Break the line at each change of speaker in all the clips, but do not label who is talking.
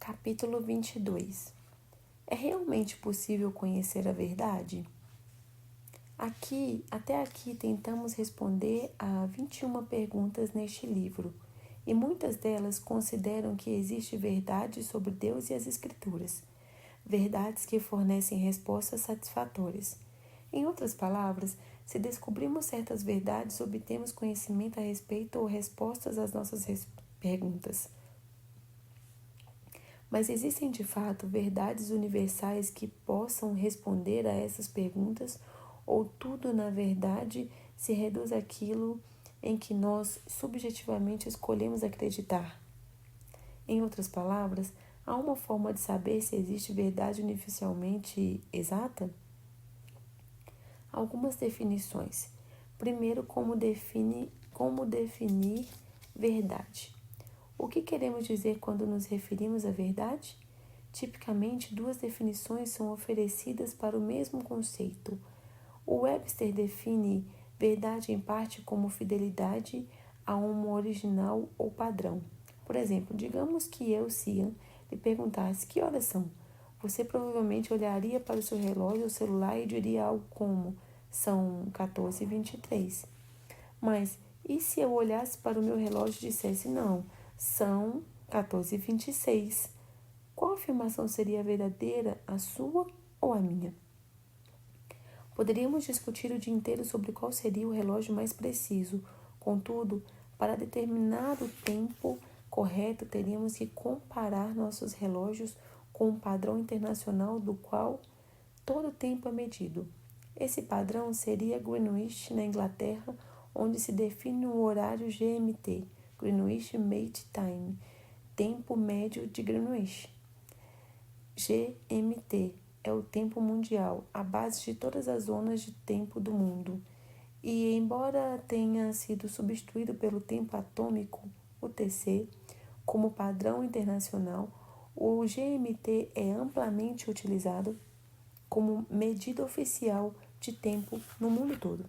Capítulo 22. É realmente possível conhecer a verdade? Até aqui tentamos responder a 21 perguntas neste livro, e muitas delas consideram que existe verdade sobre Deus e as Escrituras, verdades que fornecem respostas satisfatórias. Em outras palavras, se descobrimos certas verdades, obtemos conhecimento a respeito ou respostas às nossas perguntas. Mas existem de fato verdades universais que possam responder a essas perguntas, ou tudo, na verdade, se reduz àquilo em que nós subjetivamente escolhemos acreditar? Em outras palavras, há uma forma de saber se existe verdade universalmente exata? Algumas definições. Primeiro, como definir verdade? O que queremos dizer quando nos referimos à verdade? Tipicamente, duas definições são oferecidas para o mesmo conceito. O Webster define verdade em parte como fidelidade a um original ou padrão. Por exemplo, digamos que eu, Cian, lhe perguntasse que horas são. Você provavelmente olharia para o seu relógio ou celular e diria algo como: são 14h23. Mas e se eu olhasse para o meu relógio e dissesse: não, são 14h26? Qual afirmação seria verdadeira, a sua ou a minha? Poderíamos discutir o dia inteiro sobre qual seria o relógio mais preciso. Contudo, para determinar o tempo correto, teríamos que comparar nossos relógios com um padrão internacional do qual todo o tempo é medido. Esse padrão seria Greenwich, na Inglaterra, onde se define o horário GMT, Greenwich Mean Time, tempo médio de Greenwich. GMT é o tempo mundial, a base de todas as zonas de tempo do mundo. E, embora tenha sido substituído pelo tempo atômico, UTC, como padrão internacional, o GMT é amplamente utilizado como medida oficial de tempo no mundo todo.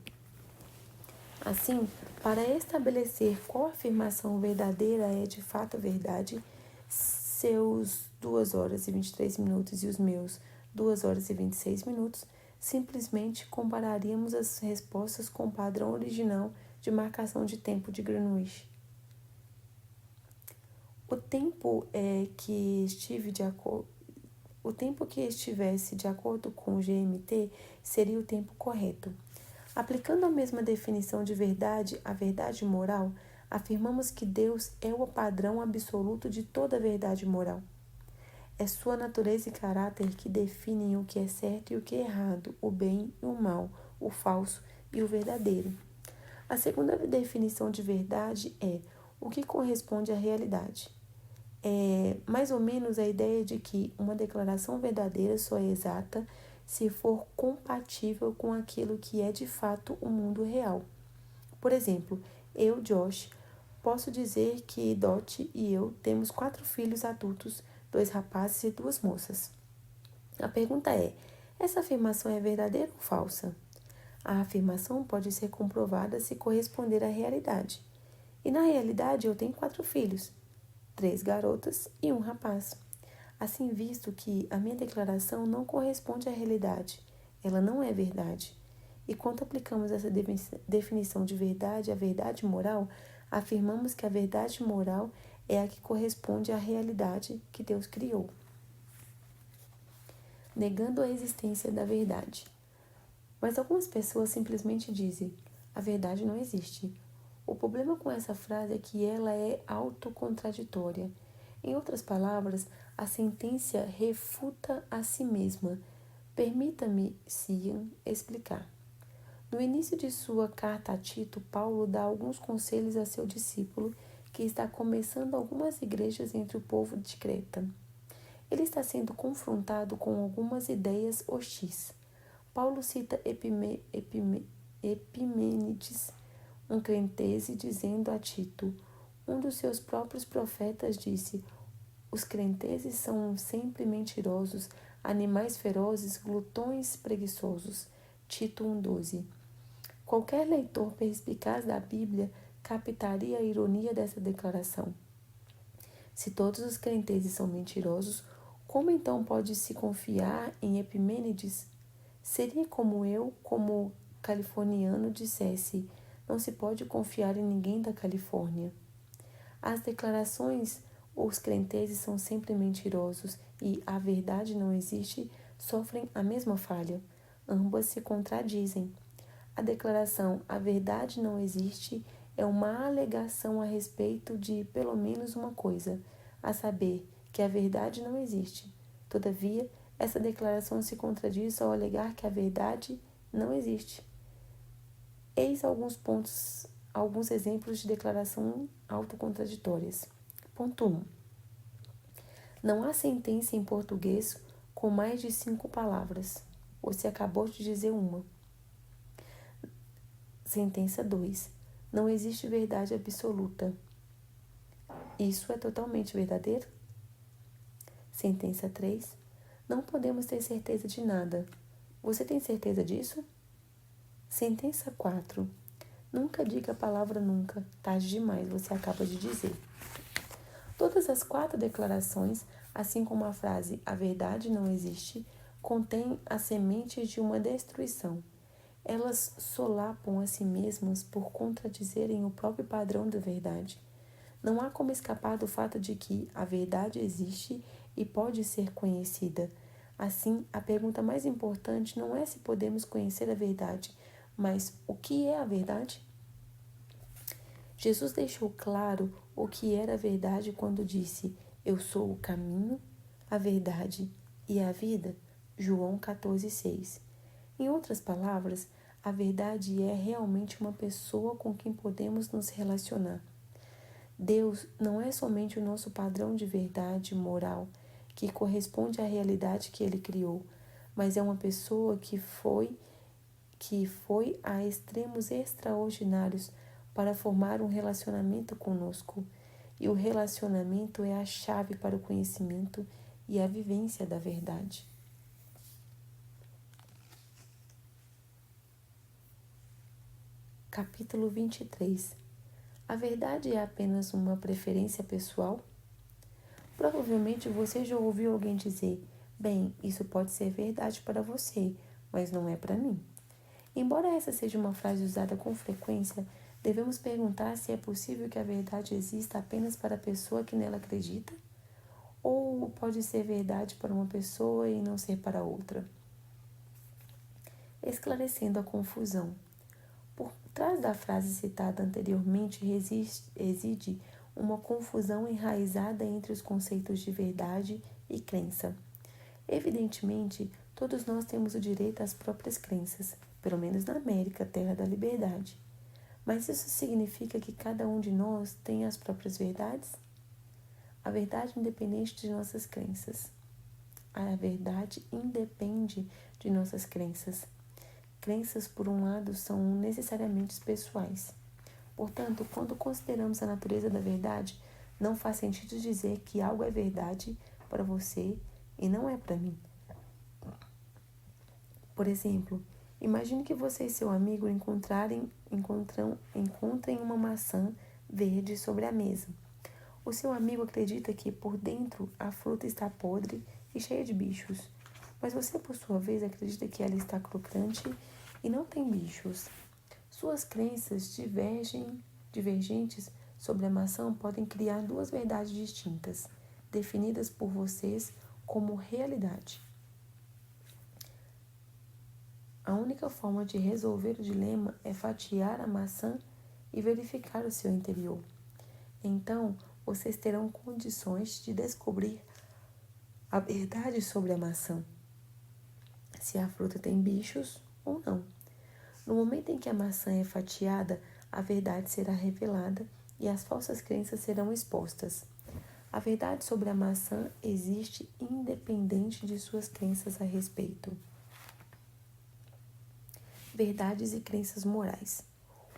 Assim, para estabelecer qual afirmação verdadeira é de fato verdade, seus 2h23 e os meus 2h26, simplesmente compararíamos as respostas com o padrão original de marcação de tempo de Greenwich. O tempo que estivesse de acordo com o GMT seria o tempo correto. Aplicando a mesma definição de verdade à verdade moral, afirmamos que Deus é o padrão absoluto de toda a verdade moral. É sua natureza e caráter que definem o que é certo e o que é errado, o bem e o mal, o falso e o verdadeiro. A segunda definição de verdade é o que corresponde à realidade. É mais ou menos a ideia de que uma declaração verdadeira só é exata se for compatível com aquilo que é de fato o mundo real. Por exemplo, eu, Josh, posso dizer que Dot e eu temos 4 filhos adultos, 2 rapazes e 2 moças. A pergunta é: essa afirmação é verdadeira ou falsa? A afirmação pode ser comprovada se corresponder à realidade. E na realidade eu tenho 4 filhos, 3 garotas e 1 rapaz. Assim, visto que a minha declaração não corresponde à realidade, ela não é verdade. E quando aplicamos essa definição de verdade à verdade moral, afirmamos que a verdade moral é a que corresponde à realidade que Deus criou. Negando a existência da verdade. Mas algumas pessoas simplesmente dizem: a verdade não existe. O problema com essa frase é que ela é autocontraditória. Em outras palavras, a sentença refuta a si mesma. Permita-me, Cian, explicar. No início de sua carta a Tito, Paulo dá alguns conselhos a seu discípulo, que está começando algumas igrejas entre o povo de Creta. Ele está sendo confrontado com algumas ideias hostis. Paulo cita Epimênides, um crentese, dizendo a Tito: um dos seus próprios profetas disse: os cretenses são sempre mentirosos, animais ferozes, glutões preguiçosos. Tito 1,12. Qualquer leitor perspicaz da Bíblia captaria a ironia dessa declaração. Se todos os crentezes são mentirosos, como então pode-se confiar em Epimênides? Seria como eu, como californiano, dissesse: não se pode confiar em ninguém da Califórnia. As declarações os crentezes são sempre mentirosos e a verdade não existe sofrem a mesma falha. Ambas se contradizem. A declaração a verdade não existe é uma alegação a respeito de pelo menos uma coisa, a saber, que a verdade não existe. Todavia, essa declaração se contradiz ao alegar que a verdade não existe. Eis alguns exemplos de declaração autocontraditórias. Ponto 1. Não há sentença em português com mais de 5 palavras. Você acabou de dizer uma. Sentença 2. Não existe verdade absoluta. Isso é totalmente verdadeiro? Sentença 3. Não podemos ter certeza de nada. Você tem certeza disso? Sentença 4. Nunca diga a palavra nunca. Tarde demais, você acaba de dizer. Todas as 4 declarações, assim como a frase a verdade não existe, contêm as sementes de uma destruição. Elas solapam a si mesmas por contradizerem o próprio padrão da verdade. Não há como escapar do fato de que a verdade existe e pode ser conhecida. Assim, a pergunta mais importante não é se podemos conhecer a verdade, mas o que é a verdade? Jesus deixou claro o que era a verdade quando disse: eu sou o caminho, a verdade e a vida. João 14,6. Em outras palavras, a verdade é realmente uma pessoa com quem podemos nos relacionar. Deus não é somente o nosso padrão de verdade moral, que corresponde à realidade que Ele criou, mas é uma pessoa que foi a extremos extraordinários para formar um relacionamento conosco. E o relacionamento é a chave para o conhecimento e a vivência da verdade. Capítulo 23. A verdade é apenas uma preferência pessoal? Provavelmente você já ouviu alguém dizer: bem, isso pode ser verdade para você, mas não é para mim. Embora essa seja uma frase usada com frequência, devemos perguntar se é possível que a verdade exista apenas para a pessoa que nela acredita? Ou pode ser verdade para uma pessoa e não ser para outra? Esclarecendo a confusão. Por trás da frase citada anteriormente reside uma confusão enraizada entre os conceitos de verdade e crença. Evidentemente, todos nós temos o direito às próprias crenças, pelo menos na América, terra da liberdade. Mas isso significa que cada um de nós tem as próprias verdades? A verdade independente de nossas crenças. A verdade independe de nossas crenças. Crenças, por um lado, são necessariamente pessoais. Portanto, quando consideramos a natureza da verdade, não faz sentido dizer que algo é verdade para você e não é para mim. Por exemplo, imagine que você e seu amigo encontrem uma maçã verde sobre a mesa. O seu amigo acredita que por dentro a fruta está podre e cheia de bichos, mas você, por sua vez, acredita que ela está crocante e não tem bichos. Suas crenças divergentes sobre a maçã podem criar 2 verdades distintas, definidas por vocês como realidade. A única forma de resolver o dilema é fatiar a maçã e verificar o seu interior. Então, vocês terão condições de descobrir a verdade sobre a maçã, se a fruta tem bichos ou não. No momento em que a maçã é fatiada, a verdade será revelada e as falsas crenças serão expostas. A verdade sobre a maçã existe independente de suas crenças a respeito. Verdades e crenças morais.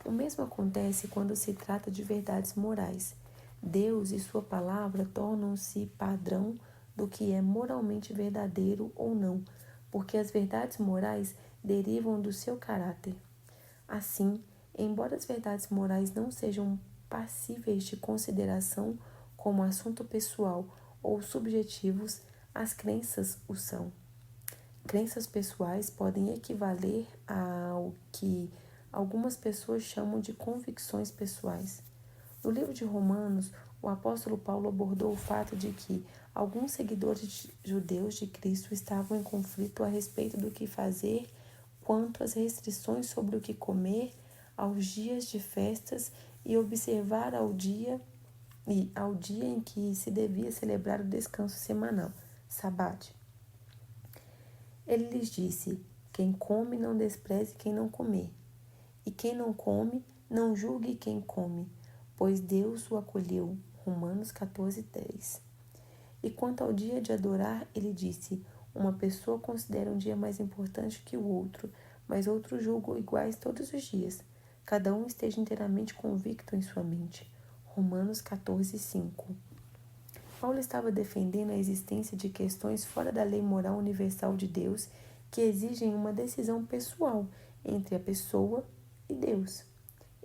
O mesmo acontece quando se trata de verdades morais. Deus e sua palavra tornam-se padrão do que é moralmente verdadeiro ou não, porque as verdades morais derivam do seu caráter. Assim, embora as verdades morais não sejam passíveis de consideração como assunto pessoal ou subjetivos, as crenças o são. Crenças pessoais podem equivaler ao que algumas pessoas chamam de convicções pessoais. No livro de Romanos, o apóstolo Paulo abordou o fato de que alguns seguidores judeus de Cristo estavam em conflito a respeito do que fazer quanto às restrições sobre o que comer, aos dias de festas e observar ao dia em que se devia celebrar o descanso semanal, sabate. Ele lhes disse: quem come não despreze quem não comer, e quem não come não julgue quem come, pois Deus o acolheu. Romanos 14:3. E quanto ao dia de adorar, ele disse: uma pessoa considera um dia mais importante que o outro, mas outros julgam iguais todos os dias. Cada um esteja inteiramente convicto em sua mente. Romanos 14:5. Paulo estava defendendo a existência de questões fora da lei moral universal de Deus que exigem uma decisão pessoal entre a pessoa e Deus.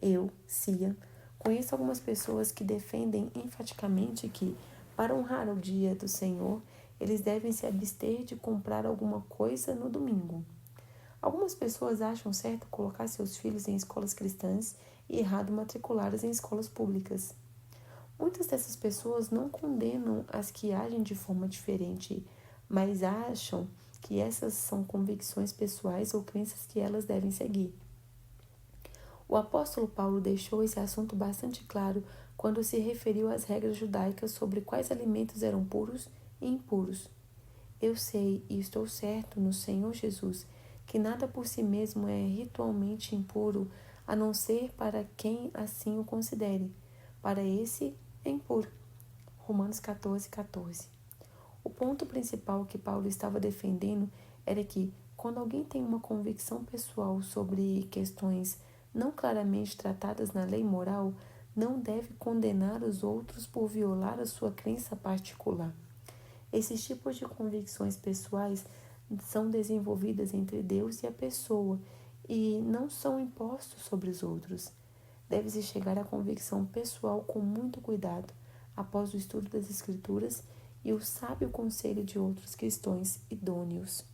Eu, Cia, conheço algumas pessoas que defendem enfaticamente que, para honrar o dia do Senhor, eles devem se abster de comprar alguma coisa no domingo. Algumas pessoas acham certo colocar seus filhos em escolas cristãs e errado matriculá-los em escolas públicas. Muitas dessas pessoas não condenam as que agem de forma diferente, mas acham que essas são convicções pessoais ou crenças que elas devem seguir. O apóstolo Paulo deixou esse assunto bastante claro quando se referiu às regras judaicas sobre quais alimentos eram puros e impuros. Eu sei e estou certo no Senhor Jesus que nada por si mesmo é ritualmente impuro, a não ser para quem assim o considere. Para esse é impuro. Romanos 14:14. O ponto principal que Paulo estava defendendo era que, quando alguém tem uma convicção pessoal sobre questões não claramente tratadas na lei moral, não deve condenar os outros por violar a sua crença particular. Esses tipos de convicções pessoais são desenvolvidas entre Deus e a pessoa e não são impostos sobre os outros. Deve-se chegar à convicção pessoal com muito cuidado, após o estudo das Escrituras e o sábio conselho de outros cristãos idôneos.